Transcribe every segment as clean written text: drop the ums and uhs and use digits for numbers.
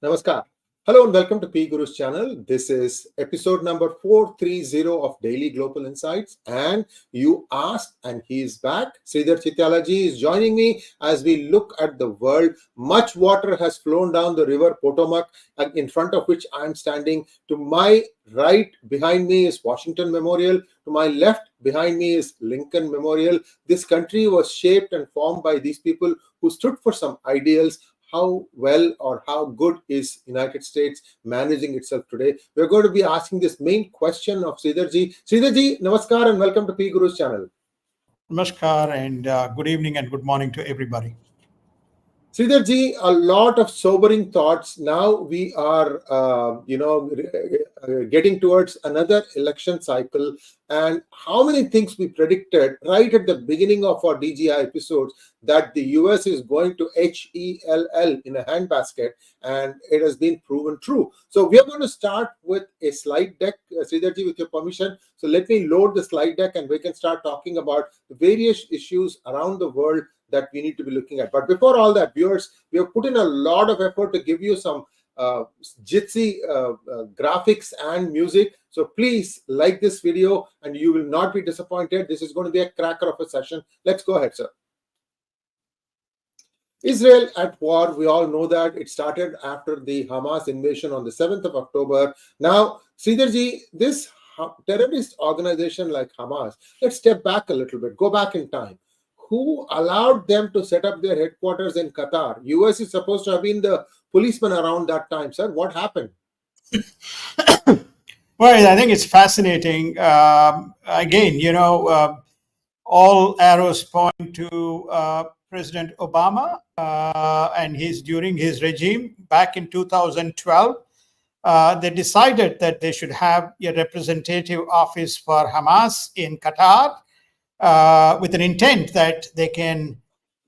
Namaskar. Hello and welcome to PGurus channel. This is episode number 430 of Daily Global Insights. And you asked, and he is back. Sridhar Chityala ji is joining me as we look at the world. Much water has flown down the river Potomac, in front of which I am standing. To my right behind me is Washington Memorial. To my left behind me is Lincoln Memorial. This country was shaped and formed by these people who stood for some ideals. How well or how good is United States managing itself today? We're going to be asking this main question of Sridhar ji. Sridhar ji, namaskar and welcome to PGurus channel. Namaskar and good evening and good morning to everybody. Sridhar ji, a lot of sobering thoughts. Now we are, getting towards another election cycle. And how many things we predicted right at the beginning of our DGI episodes that the US is going to 𝗤𝗚𝘆 in a handbasket, and it has been proven true. So we are going to start with a slide deck, Sridhar ji, with your permission. So let me load the slide deck and we can start talking about various issues around the world that we need to be looking at. But before all that, viewers, we have put in a lot of effort to give you some 𝗤𝙭 graphics and music. So please like this video and you will not be disappointed. This is going to be a cracker of a session. Let's go ahead, sir. Israel at war, we all know that it started after the Hamas invasion on the 7th of October. Now, Sridhar ji, this terrorist organization like Hamas, let's step back a little bit, go back in time. Who allowed them to set up their headquarters in Qatar? US is supposed to have been the policeman around that time, sir. What happened? Well, I think it's fascinating. Again, all arrows point to President Obama and during his regime back in 2012. They decided that they should have a representative office for Hamas in Qatar, with an intent that they can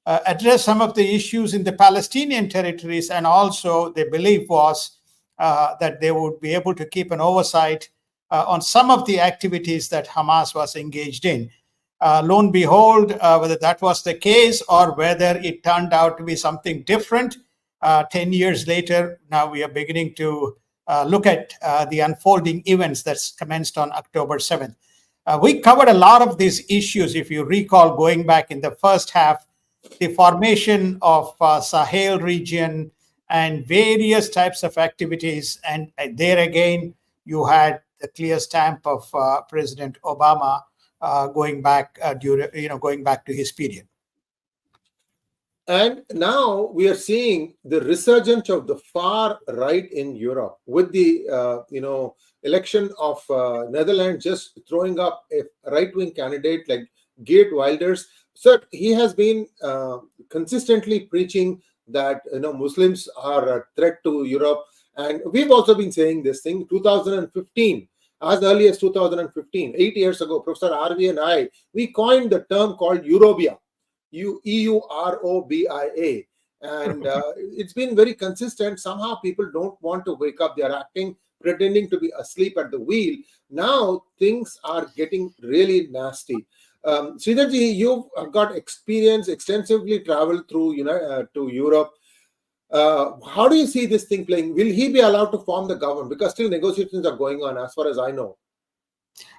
address some of the issues in the Palestinian territories, and also their belief was that they would be able to keep an oversight on some of the activities that Hamas was engaged in. Lo and behold, whether that was the case or whether it turned out to be something different, 10 years later, now we are beginning to look at the unfolding events that's commenced on October 7th. We covered a lot of these issues, if you recall, going back in the first half, the formation of Sahel region and various types of activities. And there again, you had the clear stamp of President Obama going back to his period. And now we are seeing the resurgence of the far right in Europe with the, election of Netherlands just throwing up a right-wing candidate like Geert Wilders. So he has been consistently preaching that Muslims are a threat to Europe. And we've also been saying this thing. 2015, as early as 2015, 8 years ago, Professor RV and I, we coined the term called Eurobia. EUROBIA, and it's been very consistent. Somehow people don't want to wake up. They are pretending to be asleep at the wheel. Now things are getting really nasty. Sridhar ji, you've got experience, extensively traveled through to Europe. How do you see this thing playing? Will he be allowed to form the government? Because still negotiations are going on, as far as I know.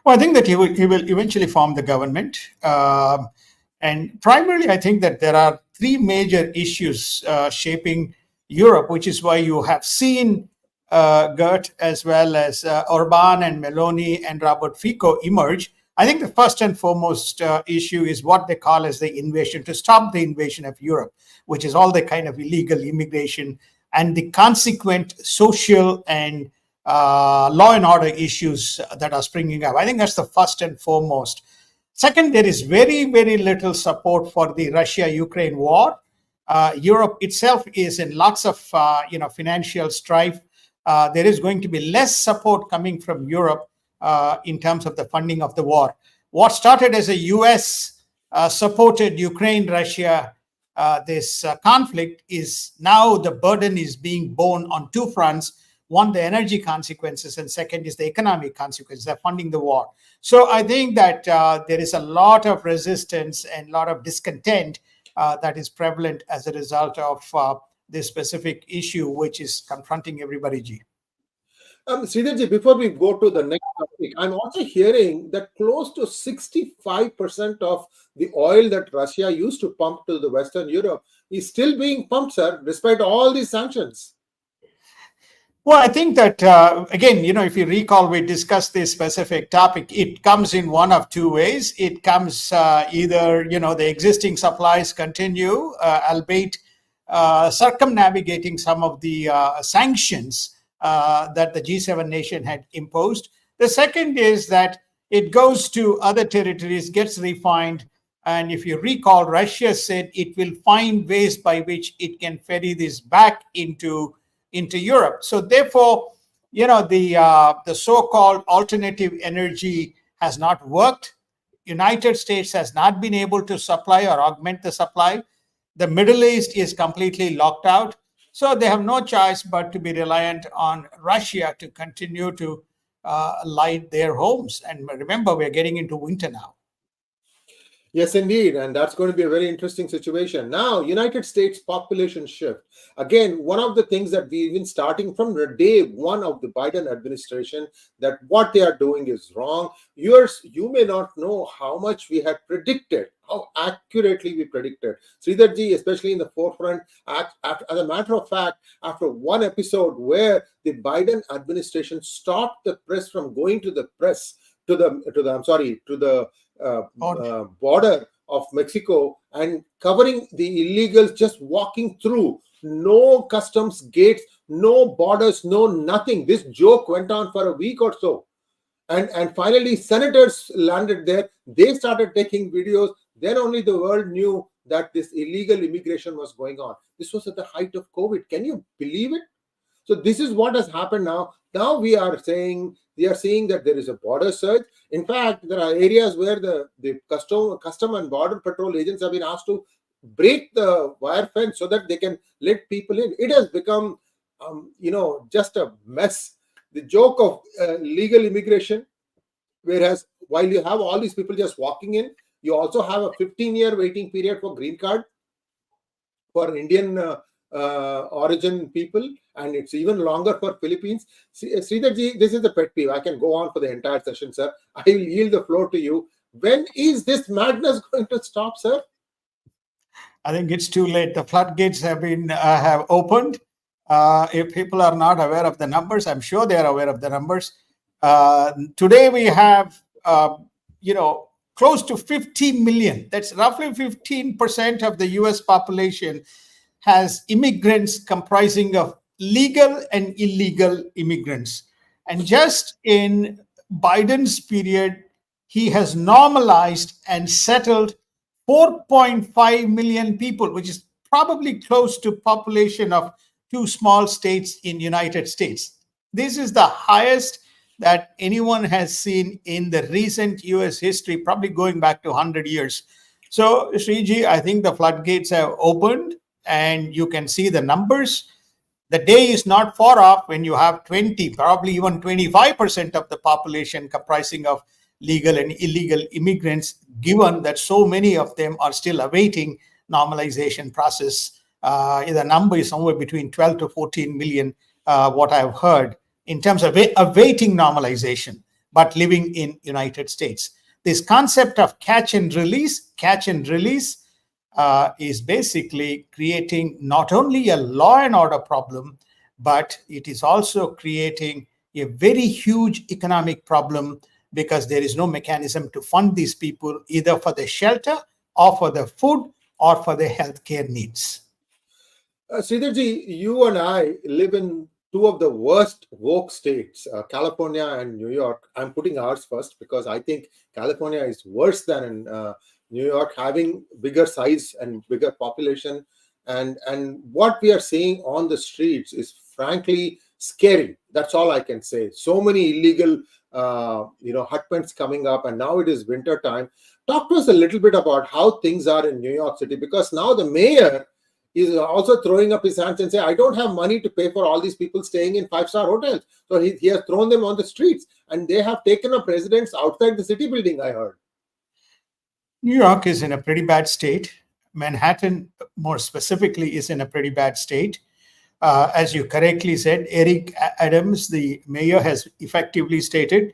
Well, I think that he will eventually form the government. And primarily, I think that there are three major issues shaping Europe, which is why you have seen Geert as well as Orban and Meloni and Robert Fico emerge. I think the first and foremost issue is what they call as the invasion, to stop the invasion of Europe, which is all the kind of illegal immigration and the consequent social and law and order issues that are springing up. I think that's the first and foremost. Second, there is very, very little support for the Russia-Ukraine war. Europe itself is in lots of financial strife. There is going to be less support coming from Europe in terms of the funding of the war. What started as a US supported Ukraine-Russia this conflict is now the burden is being borne on two fronts. One, the energy consequences, and second is the economic consequences. They're funding the war. So I think that there is a lot of resistance and a lot of discontent that is prevalent as a result of this specific issue which is confronting everybody, G. Sridharji, before we go to the next topic, I'm also hearing that close to 65% of the oil that Russia used to pump to the Western Europe is still being pumped, sir, despite all these sanctions. Well, I think that, again, if you recall, we discussed this specific topic. It comes in one of two ways. It comes either, the existing supplies continue, albeit circumnavigating some of the sanctions that the G7 nation had imposed. The second is that it goes to other territories, gets refined. And if you recall, Russia said it will find ways by which it can ferry this back into Europe. So therefore, the so-called alternative energy has not worked. United States has not been able to supply or augment the supply. The Middle East is completely locked out. So they have no choice but to be reliant on Russia to continue to light their homes. And remember, we're getting into winter now. Yes, indeed. And that's going to be a very interesting situation. Now, United States population shift. Again, one of the things that we've been starting from the day one of the Biden administration, that what they are doing is wrong. You may not know how much we had predicted, how accurately we predicted. Sridharji, especially in the forefront, as a matter of fact, after one episode where the Biden administration stopped the press from going to the border of Mexico and covering the illegals just walking through. No customs gates, no borders, no nothing. This joke went on for a week or so. And finally, senators landed there. They started taking videos. Then only the world knew that this illegal immigration was going on. This was at the height of COVID. Can you believe it? So this is what has happened now. Now we are seeing that there is a border surge. In fact, there are areas where the custom and border patrol agents have been asked to break the wire fence so that they can let people in. It has become, just a mess. The joke of legal immigration, whereas while you have all these people just walking in, you also have a 15-year waiting period for green card for Indian origin people, and it's even longer for Philippines. Sridharji, this is the pet peeve. I can go on for the entire session, sir. I will yield the floor to you. When is this madness going to stop, sir? I think it's too late. The floodgates have opened. If people are not aware of the numbers, I'm sure they are aware of the numbers. Today we have, close to 50 million. That's roughly 15% of the US population has immigrants comprising of legal and illegal immigrants. And just in Biden's period, he has normalized and settled 4.5 million people, which is probably close to population of 2 small states in United States. This is the highest that anyone has seen in the recent US history, probably going back to 100 years. So, Sriji, I think the floodgates have opened and you can see the numbers. The day is not far off when you have 20, probably even 25% of the population comprising of legal and illegal immigrants, given that so many of them are still awaiting normalization process. The number is somewhere between 12 to 14 million, what I've heard, in terms of awaiting normalization, but living in United States. This concept of catch and release is basically creating not only a law and order problem, but it is also creating a very huge economic problem because there is no mechanism to fund these people either for the shelter or for the food or for their healthcare needs. Sridharji, you and I live in 2 of the worst woke states, California and New York. I'm putting ours first because I think California is worse than in New York, having bigger size and bigger population. And what we are seeing on the streets is frankly scary. That's all I can say. So many illegal hut tents coming up, and now it is winter time. Talk to us a little bit about how things are in New York City, because now the mayor is also throwing up his hands and say, I don't have money to pay for all these people staying in 5-star hotels. So he has thrown them on the streets, and they have taken up residence outside the city building, I heard. New York is in a pretty bad state. Manhattan, more specifically, is in a pretty bad state. As you correctly said, Eric Adams, the mayor, has effectively stated,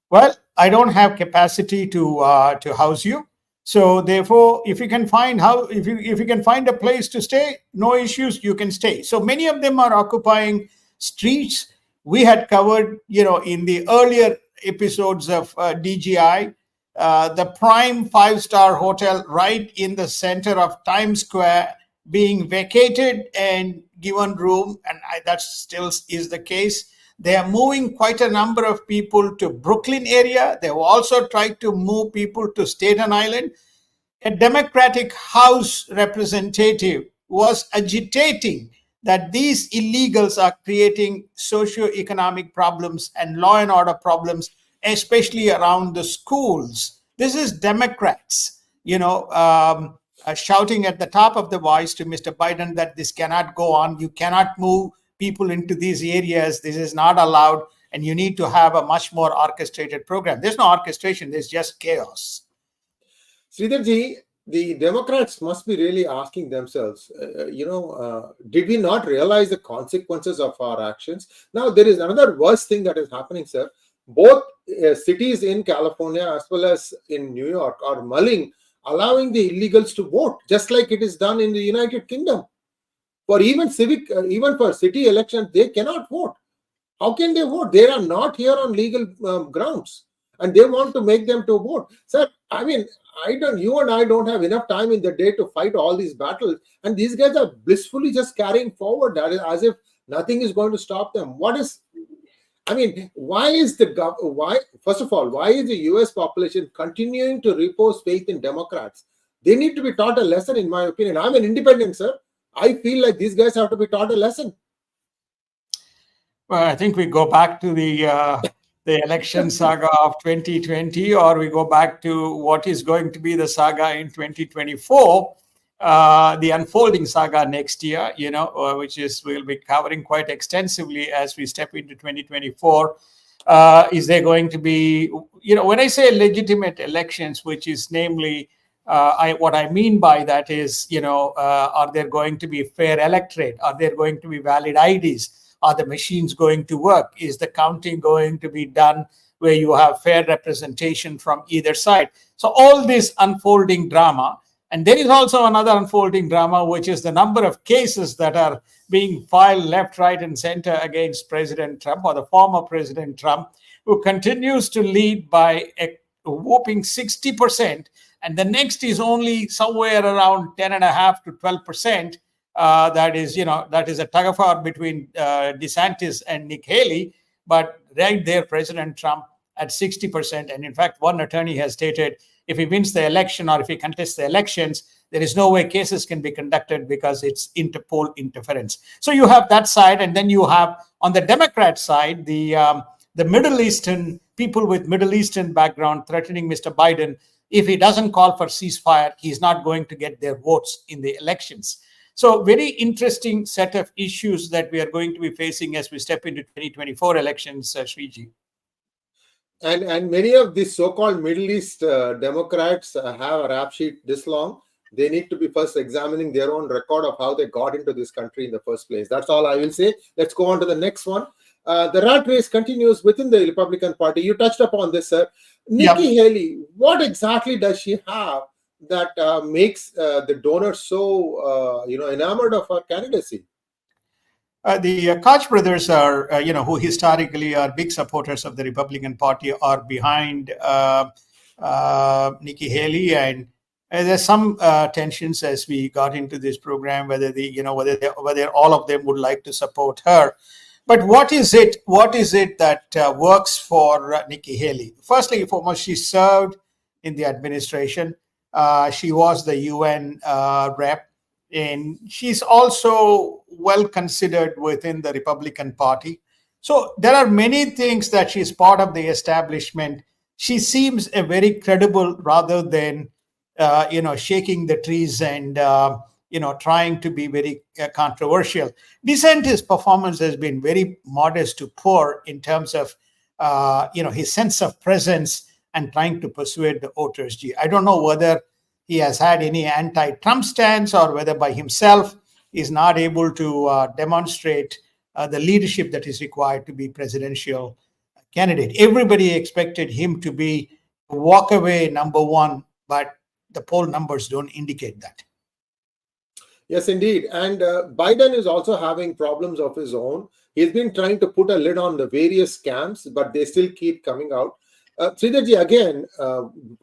well, I don't have capacity to house you. So therefore, if you can find if you can find a place to stay, no issues, you can stay. So many of them are occupying streets. We had covered, in the earlier episodes of DGI, the prime 5-star hotel right in the center of Times Square being vacated and given room, and that still is the case. They are moving quite a number of people to Brooklyn area. They have also tried to move people to Staten Island. A Democratic House representative was agitating that these illegals are creating socio-economic problems and law and order problems, especially around the schools. This is Democrats, shouting at the top of the voice to Mr. Biden that this cannot go on. You cannot move people into these areas. This is not allowed. And you need to have a much more orchestrated program. There's no orchestration. There's just chaos. Sridharji, the Democrats must be really asking themselves, did we not realize the consequences of our actions? Now, there is another worse thing that is happening, sir. Both cities in California as well as in New York are mulling allowing the illegals to vote, just like it is done in the United Kingdom. For even for city elections, they cannot vote. How can they vote? They are not here on legal grounds, and they want to make them to vote. Sir, I mean, you and I don't have enough time in the day to fight all these battles, and these guys are blissfully just carrying forward that as if nothing is going to stop them. Why is first of all, why is the US population continuing to repose faith in Democrats? They need to be taught a lesson, in my opinion. I'm an independent, sir. I feel like these guys have to be taught a lesson. Well, I think we go back to the election saga of 2020, or we go back to what is going to be the saga in 2024, the unfolding saga next year, which we'll be covering quite extensively as we step into 2024. Is there going to be, when I say legitimate elections, which is namely, what I mean by that is, are there going to be fair electorate? Are there going to be valid IDs? Are the machines going to work? Is the counting going to be done where you have fair representation from either side? So all this unfolding drama. And there is also another unfolding drama, which is the number of cases that are being filed left, right, and center against President Trump, or the former President Trump, who continues to lead by a whopping 60%. And the next is only somewhere around 10.5% to 12%. That is a tug of war between DeSantis and Nikki Haley. But right there, President Trump at 60%. And in fact, one attorney has stated, if he wins the election or if he contests the elections, there is no way cases can be conducted because it's Interpol interference. So you have that side, and then you have on the Democrat side the Middle Eastern people with Middle Eastern background threatening Mr. Biden. If he doesn't call for ceasefire, he's not going to get their votes in the elections. So very interesting set of issues that we are going to be facing as we step into 2024 elections, Sriji. And many of these so-called Middle East Democrats have a rap sheet this long. They need to be first examining their own record of how they got into this country in the first place. That's all I will say. Let's go on to the next one. The rat race continues within the Republican Party. You touched upon this, sir. Nikki Haley, what exactly does she have that makes the donors so enamored of her candidacy? The Koch brothers are, who historically are big supporters of the Republican Party, are behind Nikki Haley, and there's some tensions as we got into this program whether whether all of them would like to support her. But what is it that works for Nikki Haley? Firstly, foremost, she served in the administration. She was the UN rep. And she's also well considered within the Republican Party. So there are many things that she's part of the establishment. She seems a very credible rather than, shaking the trees and, trying to be very controversial. DeSantis' performance has been very modest to poor in terms of, his sense of presence and trying to persuade the voters. I don't know whether he has had any anti-Trump stance, or whether by himself is not able to demonstrate the leadership that is required to be presidential candidate. Everybody expected him to be walkaway number one, but the poll numbers don't indicate that. Yes, indeed. And Biden is also having problems of his own. He's been trying to put a lid on the various scams, but they still keep coming out. Sridharji, again,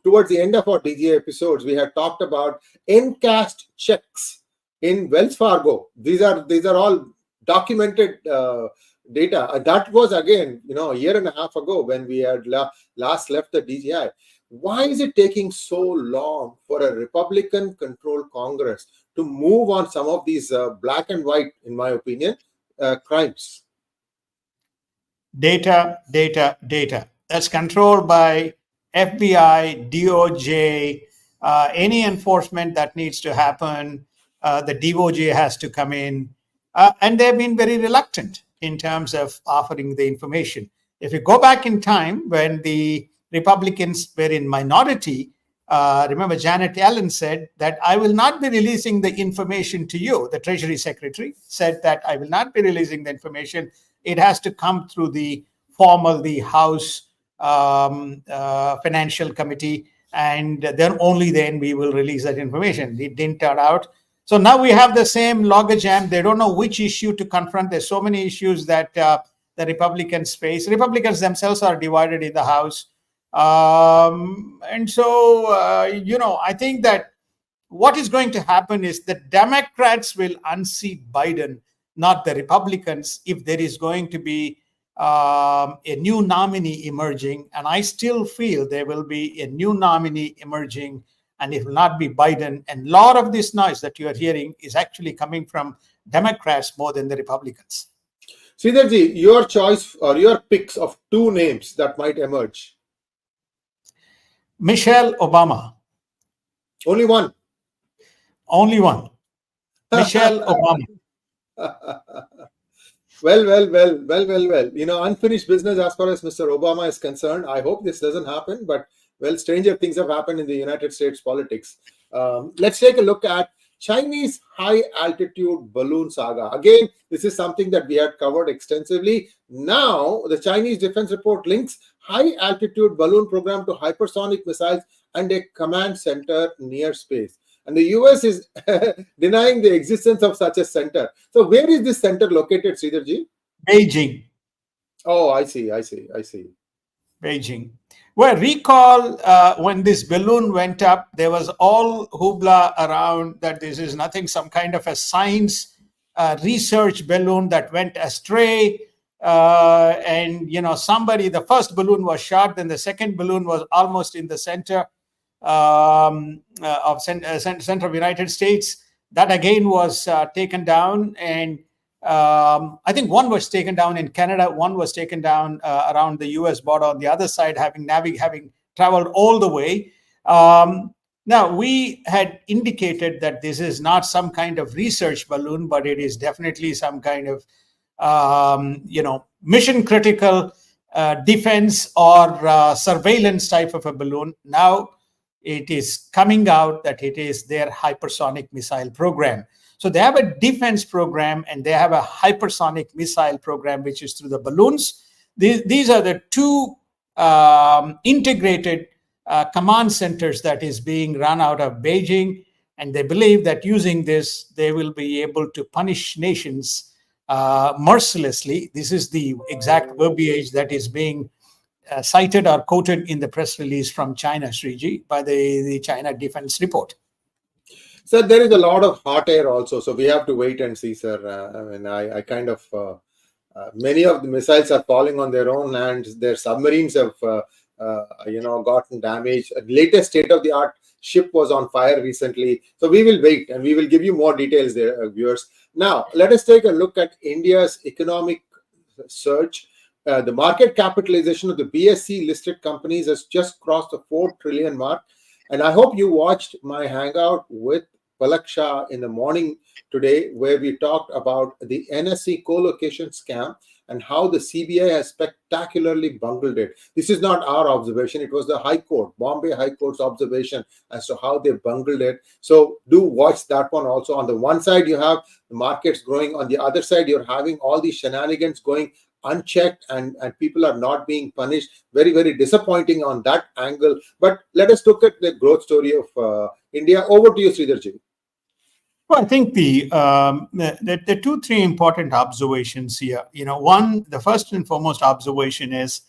towards the end of our DGI episodes, we had talked about encashed checks in Wells Fargo. These are all documented data. That was, again, a year and a half ago when we had last left the DGI. Why is it taking so long for a Republican-controlled Congress to move on some of these black and white, in my opinion, crimes? Data. That's controlled by FBI, DOJ, any enforcement that needs to happen, the DOJ has to come in. And they've been very reluctant in terms of offering the information. If you go back in time when the Republicans were in minority, remember Janet Yellen said that I will not be releasing the information to you. The Treasury Secretary said that I will not be releasing the information. It has to come through the House Financial Committee, and then only then we will release that information. It didn't turn out. So now we have the same logjam. They don't know which issue to confront. There's so many issues that the Republicans face. Republicans themselves are divided in the House. And so, I think that what is going to happen is the Democrats will unseat Biden, not the Republicans, if there is going to be a new nominee emerging. And I still feel there will be a new nominee emerging, and it will not be Biden. And a lot of this noise that you are hearing is actually coming from Democrats more than the Republicans. Sridharji, your choice or your picks of two names that might emerge. Michelle Obama. Only one? Only one. Michelle Obama. Well. Unfinished business as far as Mr. Obama is concerned. I hope this doesn't happen, but, stranger things have happened in the United States politics. Let's take a look at Chinese high-altitude balloon saga. Again, this is something that we had covered extensively. Now, the Chinese Defense Report links high-altitude balloon program to hypersonic missiles and a command center near space. And the US is denying the existence of such a center. So where is this center located, Sridharji? Beijing. Oh, I see. Beijing. Well, recall when this balloon went up, there was all hoopla around that this is nothing, some kind of a science research balloon that went astray. And, the first balloon was shot, then the second balloon was almost in the center of center of United States. That again was taken down, and I think one was taken down in Canada, one was taken down around the US border on the other side, having traveled all the way. Now, we had indicated that this is not some kind of research balloon, but it is definitely some kind of mission critical defense or surveillance type of a balloon. Now it is coming out that it is their hypersonic missile program. So they have a defense program and they have a hypersonic missile program, which is through the balloons. These are the two integrated command centers that is being run out of Beijing. And they believe that using this, they will be able to punish nations mercilessly. This is the exact verbiage that is being cited or quoted in the press release from China, Sree, by the China Defense Report. So there is a lot of hot air also. So we have to wait and see, sir. I kind of, many of the missiles are falling on their own hands. Their submarines have, gotten damaged. A latest state-of-the-art ship was on fire recently. So we will wait and we will give you more details there, viewers. Now, let us take a look at India's economic surge. The market capitalization of the BSE listed companies has just crossed the 4 trillion mark. And I hope you watched my hangout with 𝗼𝗂𝘁 in the morning today, where we talked about the NSE co-location scam and how the CBI has spectacularly bungled it. This is not our observation. It was the High Court, Bombay High Court's observation as to how they bungled it. So do watch that one also. On the one side, you have the markets growing. On the other side, you're having all these shenanigans going unchecked, and people are not being punished. Very, very disappointing on that angle. But let us look at the growth story of India. Over to you, Sridharji. Well, I think the 2-3 important observations here. One, the first and foremost observation is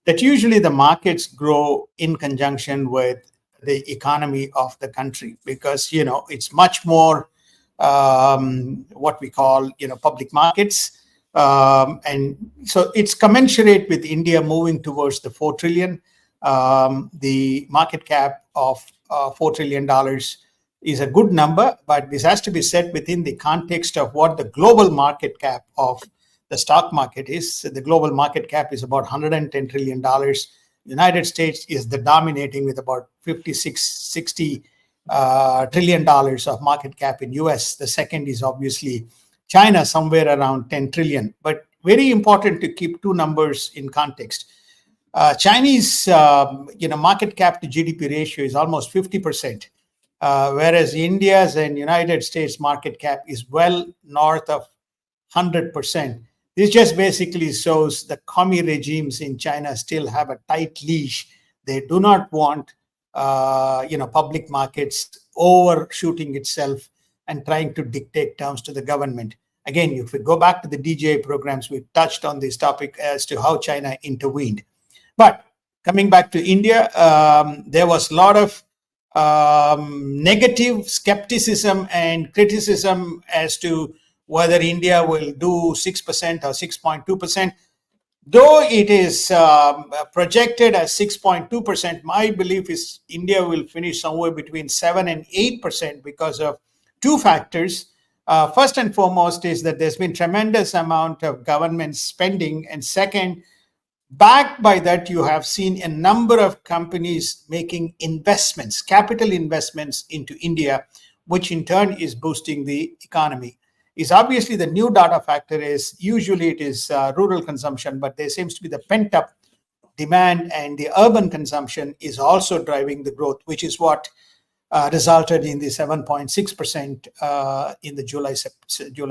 that usually the markets grow in conjunction with the economy of the country, because it's much more what we call public markets. And so it's commensurate with India moving towards the 4 trillion. The market cap of $4 trillion is a good number, but this has to be set within the context of what the global market cap of the stock market is. The global market cap is about $110 trillion. United States is the dominating with about $56-60 trillion of market cap in US. The second is obviously China, somewhere around 10 trillion. But very important to keep two numbers in context. Chinese market cap to GDP ratio is almost 50%, whereas India's and United States market cap is well north of 100%. This just basically shows the commie regimes in China still have a tight leash. They do not want public markets overshooting itself and trying to dictate terms to the government. Again, if we go back to the DGI programs, we touched on this topic as to how China intervened. But coming back to India, there was a lot of negative skepticism and criticism as to whether India will do 6% or 6.2%. Though it is projected as 6.2%, my belief is India will finish somewhere between 7 and 8% because of two factors. First and foremost is that there's been tremendous amount of government spending. And second, backed by that, you have seen a number of companies making investments, capital investments into India, which in turn is boosting the economy. Is obviously the new data factor is usually it is rural consumption, but there seems to be the pent-up demand, and the urban consumption is also driving the growth, which is what resulted in the 7.6% in the July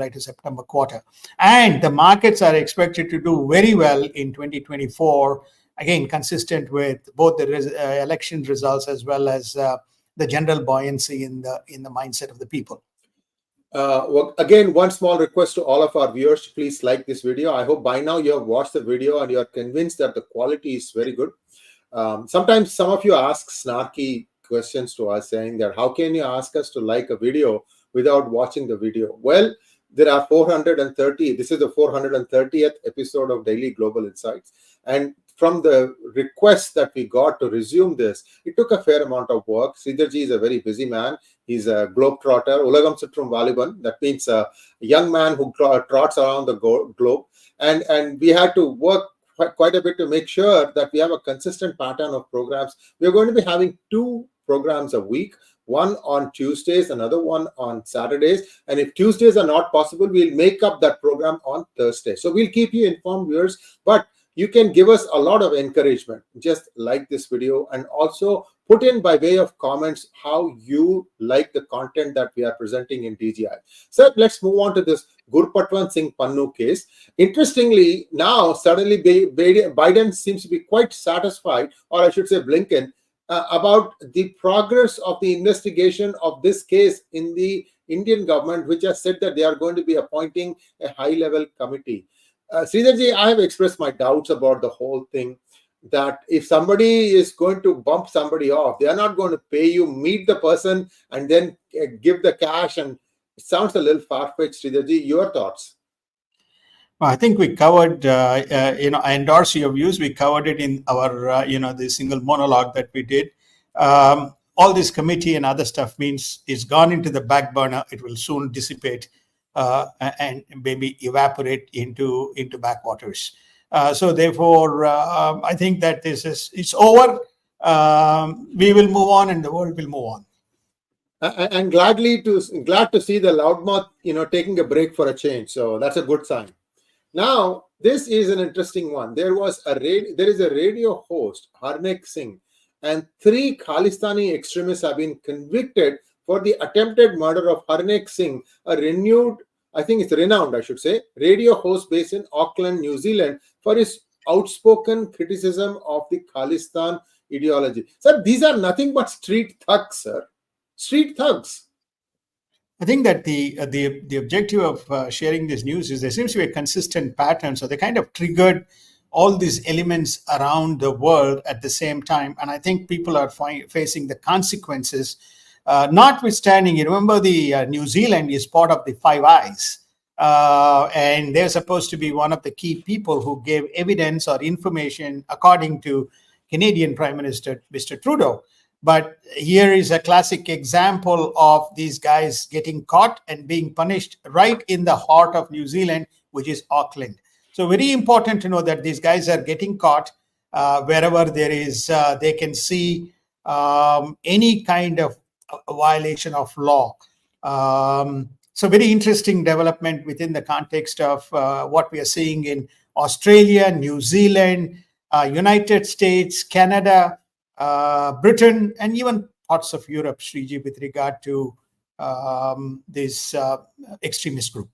to September quarter. And the markets are expected to do very well in 2024, again, consistent with both the election results as well as the general buoyancy in the mindset of the people. Well, again, one small request to all of our viewers, please like this video. I hope by now you have watched the video and you are convinced that the quality is very good. Sometimes some of you ask snarky questions to us saying that how can you ask us to like a video without watching the video? Well, there are 430. This is the 430th episode of Daily Global Insights. And from the request that we got to resume this, it took a fair amount of work. Sridharji is a very busy man. He's a globetrotter. Ulagam Sutrum Valiban. That means a young man who trots around the globe. And we had to work quite a bit to make sure that we have a consistent pattern of programs. We're going to be having 2 programs a week, one on Tuesdays, another one on Saturdays. And if Tuesdays are not possible, we'll make up that program on Thursday. So we'll keep you informed, viewers, but you can give us a lot of encouragement. Just like this video and also put in by way of comments how you like the content that we are presenting in DGI. So let's move on to this Gurpatwant Singh Pannun case. Interestingly, now suddenly Biden seems to be quite satisfied, or I should say Blinken, about the progress of the investigation of this case in the Indian government, which has said that they are going to be appointing a high-level committee. Sridharji, I have expressed my doubts about the whole thing, that if somebody is going to bump somebody off, they are not going to pay you, meet the person, and then give the cash. And it sounds a little far-fetched. Sridharji, your thoughts? Well, I think we covered, I endorse your views. We covered it in our, the single monologue that we did. All this committee and other stuff means it's gone into the back burner. It will soon dissipate and maybe evaporate into backwaters. So therefore, I think that it's over. We will move on, and the world will move on. And glad to see the loudmouth, taking a break for a change. So that's a good sign. Now, This is an interesting one. There is a radio host, Harnik Singh, and 3 Khalistani extremists have been convicted for the attempted murder of Harnik Singh, a renowned, I should say, radio host based in Auckland, New Zealand, for his outspoken criticism of the Khalistan ideology. Sir, these are nothing but street thugs, sir. Street thugs. I think that the objective of sharing this news is there seems to be a consistent pattern. So they kind of triggered all these elements around the world at the same time. And I think people are facing the consequences. Notwithstanding, you remember the New Zealand is part of the Five Eyes. And they're supposed to be one of the key people who gave evidence or information according to Canadian Prime Minister Mr. Trudeau. But here is a classic example of these guys getting caught and being punished right in the heart of New Zealand, which is Auckland. So very important to know that these guys are getting caught wherever there is, they can see any kind of violation of law. So very interesting development within the context of what we are seeing in Australia, New Zealand, United States, Canada, Britain, and even parts of Europe, Sree, with regard to this extremist group.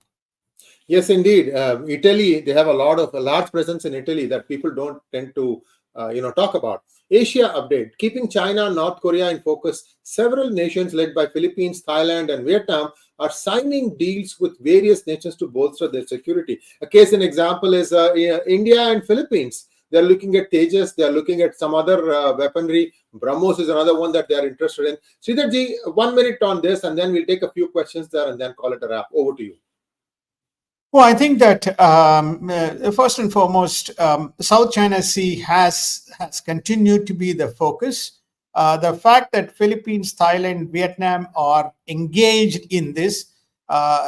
Yes, indeed. Italy, they have a large presence in Italy that people don't tend to talk about. Asia update: keeping China, North Korea in focus, several nations led by Philippines, Thailand, and Vietnam are signing deals with various nations to bolster their security. A case in example is India and Philippines. They're looking at Tejas, they're looking at some other weaponry. BrahMos is another one that they are interested in. Sridhar ji, 1 minute on this, and then we'll take a few questions there and then call it a wrap. Over to you. Well, I think that first and foremost, South China Sea has continued to be the focus. The fact that Philippines, Thailand, Vietnam are engaged in this.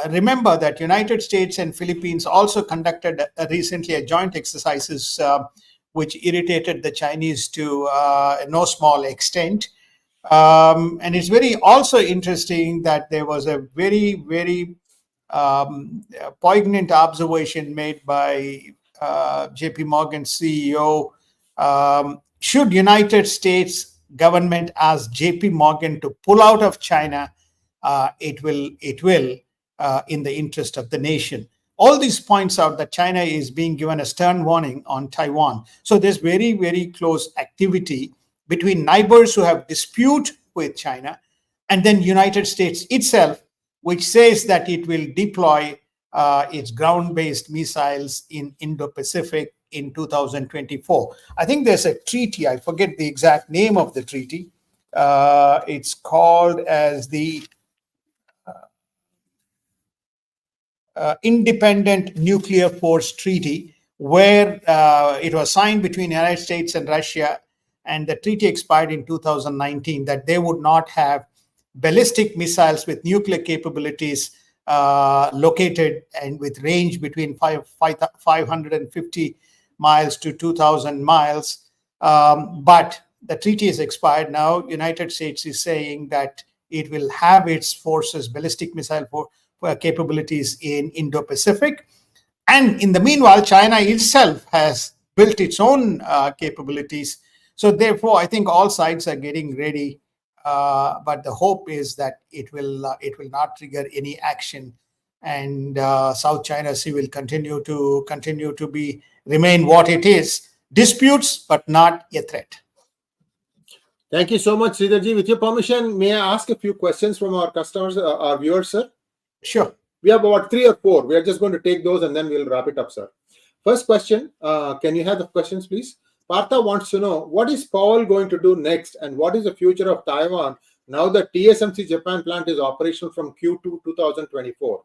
Remember that United States and Philippines also conducted recently a joint exercises which irritated the Chinese to no small extent. And it's very also interesting that there was a very, very poignant observation made by JP Morgan CEO. Should United States government ask JP Morgan to pull out of China, it will in the interest of the nation. All these points out that China is being given a stern warning on Taiwan. So there's very, very close activity between neighbors who have dispute with China, and then United States itself, which says that it will deploy its ground-based missiles in Indo-Pacific in 2024. I think there's a treaty, I forget the exact name of the treaty. It's called as the Independent Nuclear Force Treaty, where it was signed between the United States and Russia, and the treaty expired in 2019, that they would not have ballistic missiles with nuclear capabilities located and with range between 550 miles to 2,000 miles. But the treaty is expired now. United States is saying that it will have its forces, ballistic missile capabilities in Indo-Pacific. And in the meanwhile, China itself has built its own capabilities. So therefore, I think all sides are getting ready. But the hope is that it will not trigger any action, and South China Sea will continue to remain what it is: disputes, but not a threat. Thank you so much, Sridhar ji. With your permission, may I ask a few questions from our customers, our viewers, sir? Sure. We have about 3 or 4. We are just going to take those and then we'll wrap it up, sir. First question, can you have the questions, please? Partha wants to know, what is Powell going to do next, and what is the future of Taiwan now that TSMC Japan plant is operational from Q2 2024?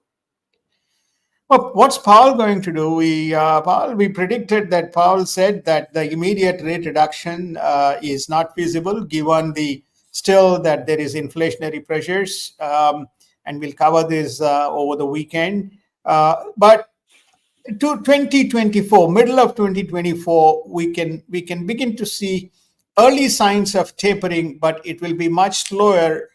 Well, what's Powell going to do? We predicted that Powell said that the immediate rate reduction is not feasible given that there is inflationary pressures, and we'll cover this over the weekend. But to 2024, middle of 2024, we can begin to see early signs of tapering, but it will be much slower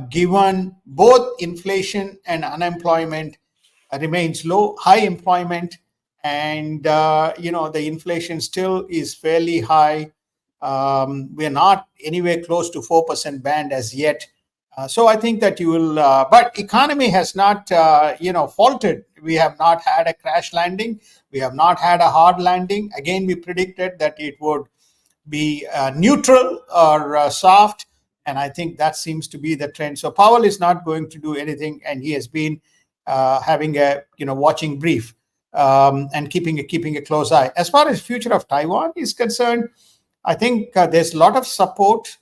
given both inflation and unemployment remains low, high employment, and the inflation still is fairly high. We're not anywhere close to 4% band as yet. So I think that you will, but economy has not, faltered. We have not had a crash landing. We have not had a hard landing. Again, we predicted that it would be neutral or soft. And I think that seems to be the trend. So Powell is not going to do anything. And he has been having a, watching brief and keeping a close eye. As far as future of Taiwan is concerned, I think there's a lot of support.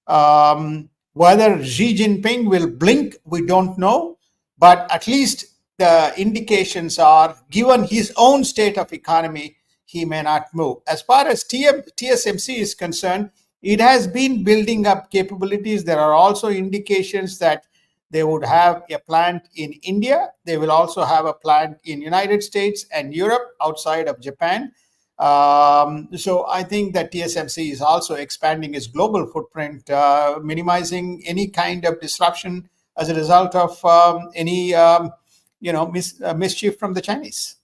Whether Xi Jinping will blink, we don't know. But at least the indications are, given his own state of economy, he may not move. As far as TSMC is concerned, it has been building up capabilities. There are also indications that they would have a plant in India. They will also have a plant in United States and Europe outside of Japan. So I think that TSMC is also expanding its global footprint, minimizing any kind of disruption as a result of any mischief from the Chinese.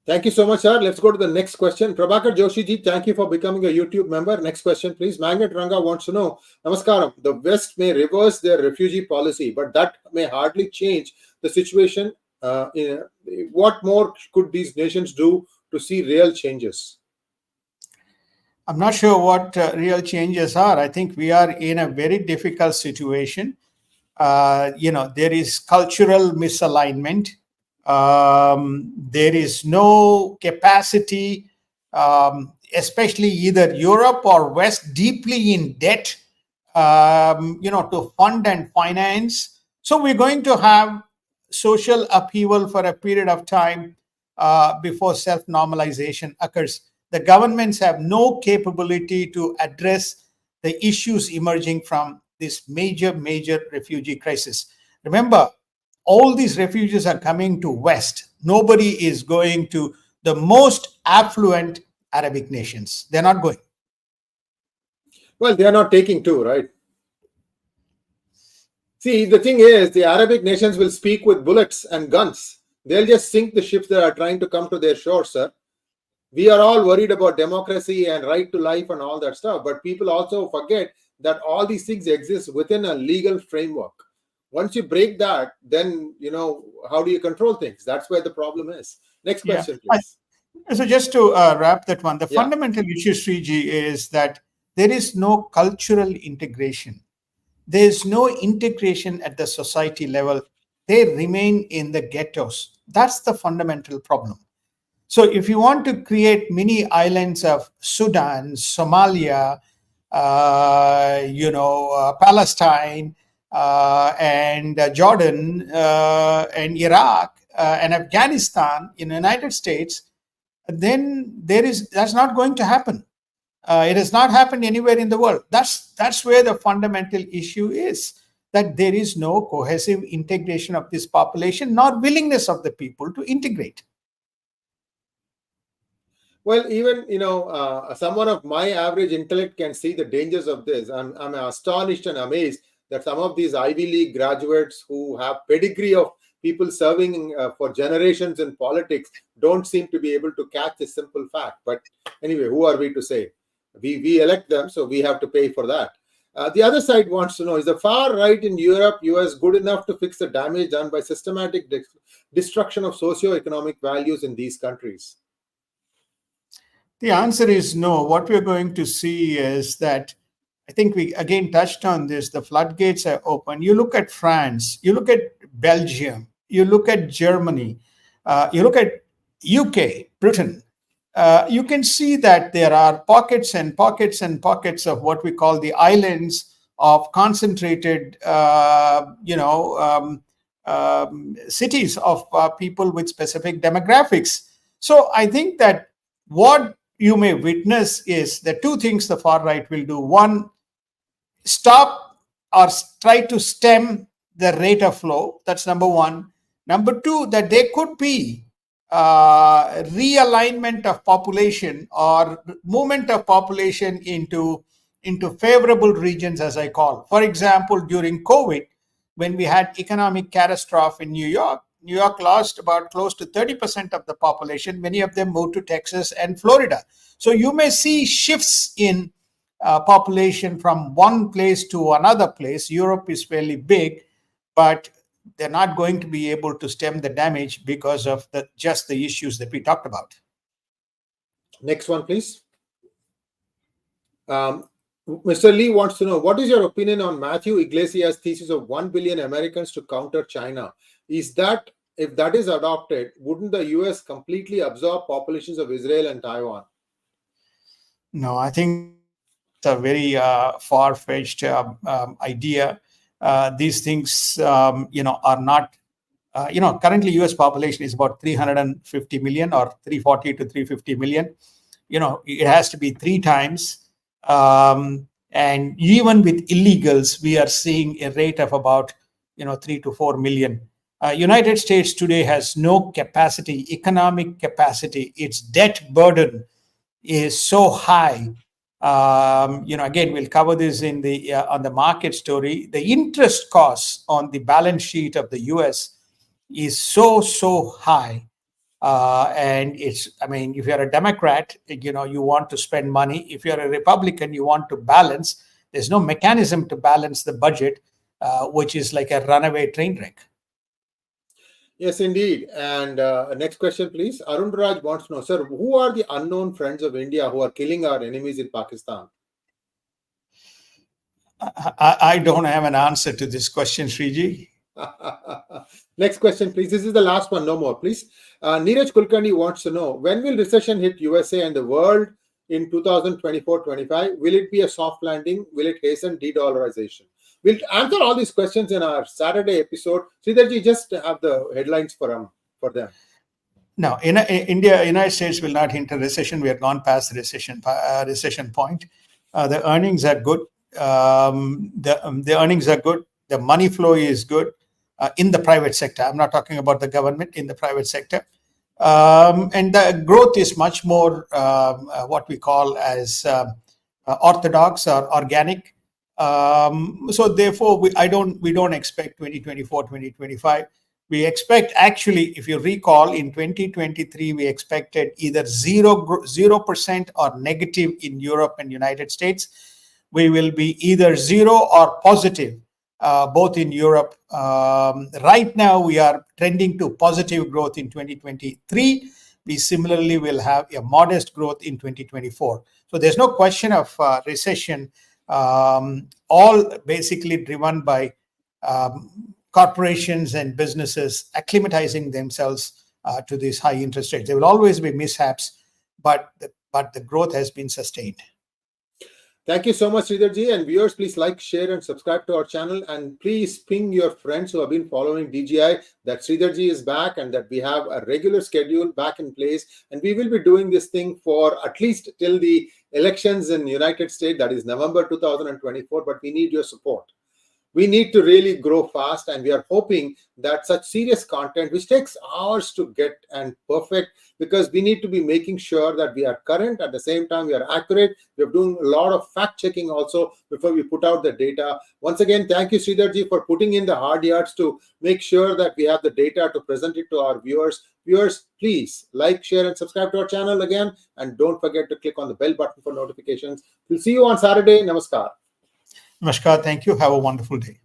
Thank you so much, sir. Let's go to the next question. Prabhakar Joshi ji, thank you for becoming a YouTube member. Next question, please. Magnet Ranga wants to know, Namaskaram, the West may reverse their refugee policy, but that may hardly change the situation. What more could these nations do to see real changes? I'm not sure what real changes are. I think we are in a very difficult situation. There is cultural misalignment. There is no capacity, especially either Europe or West, deeply in debt, to fund and finance. So we're going to have social upheaval for a period of time before self-normalization occurs. The governments have no capability to address the issues emerging from this major refugee crisis. Remember, all these refugees are coming to West. Nobody is going to the most affluent Arabic nations. They're not going. Well, they are not taking too, right? See, the thing is, the Arabic nations will speak with bullets and guns. They'll just sink the ships that are trying to come to their shore, sir. We are all worried about democracy and right to life and all that stuff, but people also forget that all these things exist within a legal framework. Once you break that, then, how do you control things? That's where the problem is. Next question, please. So just to wrap that one, the fundamental issue, Sriji, is that there is no cultural integration. There is no integration at the society level. They remain in the ghettos. That's the fundamental problem. So if you want to create mini islands of Sudan, Somalia, Palestine, and Jordan, and Iraq, and Afghanistan in the United States, then that's not going to happen. It has not happened anywhere in the world. That's where the fundamental issue is, that there is no cohesive integration of this population, nor willingness of the people to integrate. Well, even, someone of my average intellect can see the dangers of this. I'm astonished and amazed that some of these Ivy League graduates who have pedigree of people serving for generations in politics don't seem to be able to catch this simple fact. But anyway, who are we to say? We elect them, so we have to pay for that. The other side wants to know, is the far right in Europe, US good enough to fix the damage done by systematic destruction of socio-economic values in these countries? The answer is no. What we're going to see is that, I think we again touched on this, the floodgates are open. You look at France, you look at Belgium, you look at Germany, you look at UK, Britain. You can see that there are pockets and pockets and pockets of what we call the islands of concentrated, cities of people with specific demographics. So I think that what you may witness is the two things the far right will do. One, stop or try to stem the rate of flow. That's number one. Number two, that there could be realignment of population or movement of population into favorable regions, as I call. For example, during COVID, when we had economic catastrophe in New York, New York lost about close to 30% of the population. Many of them moved to Texas and Florida. So you may see shifts in population from one place to another place. Europe is fairly big, but they're not going to be able to stem the damage because of just the issues that we talked about. Next one, please. Mr. Lee wants to know, what is your opinion on Mathew Yglesias' thesis of 1 billion Americans to counter China? Is that, if that is adopted, wouldn't the US completely absorb populations of Israel and Taiwan? No, I think it's a very far-fetched idea. These things, are not, currently US population is about 350 million or 340 to 350 million. It has to be 3 times. And even with illegals, we are seeing a rate of about, 3 to 4 million. United States today has no capacity, economic capacity. Its debt burden is so high. Again, we'll cover this in the on the market story. The interest costs on the balance sheet of the US is so high. And if you're a Democrat, you want to spend money. If you're a Republican, you want to balance. There's no mechanism to balance the budget, which is like a runaway train wreck. Yes, indeed. And next question, please. Arun Raj wants to know, sir, who are the unknown friends of India who are killing our enemies in Pakistan? I don't have an answer to this question, Sriji. Next question, please. This is the last one. No more, please. Neeraj Kulkarni wants to know, when will recession hit USA and the world in 2024-25? Will it be a soft landing? Will it hasten de-dollarization? We'll answer all these questions in our Saturday episode. Sridharji, just have the headlines for them. No, United States will not hit a recession. We have gone past the recession point. The earnings are good. The earnings are good. The money flow is good in the private sector. I'm not talking about the government, in the private sector. And the growth is much more what we call as orthodox or organic. So therefore, we don't expect 2024, 2025. We expect, actually, if you recall, in 2023, we expected either 0% or negative in Europe and United States. We will be either 0 or positive, both in Europe. Right now, we are trending to positive growth in 2023. We similarly will have a modest growth in 2024. So there's no question of recession, all basically driven by corporations and businesses acclimatizing themselves to these high interest rates. There will always be mishaps, but the growth has been sustained. Thank you so much, Sridharji. And viewers, please like, share, and subscribe to our channel. And please ping your friends who have been following DGI that Sridharji is back and that we have a regular schedule back in place. And we will be doing this thing for at least till the elections in the United States, that is November 2024. But we need your support. We need to really grow fast, and we are hoping that such serious content, which takes hours to get and perfect, because we need to be making sure that we are current, at the same time we are accurate. We are doing a lot of fact checking also before we put out the data. Once again, thank you, Sridharji, for putting in the hard yards to make sure that we have the data to present it to our viewers. Viewers, please like, share, and subscribe to our channel again, and don't forget to click on the bell button for notifications. We'll see you on Saturday. Namaskar. Namaskar. Thank you. Have a wonderful day.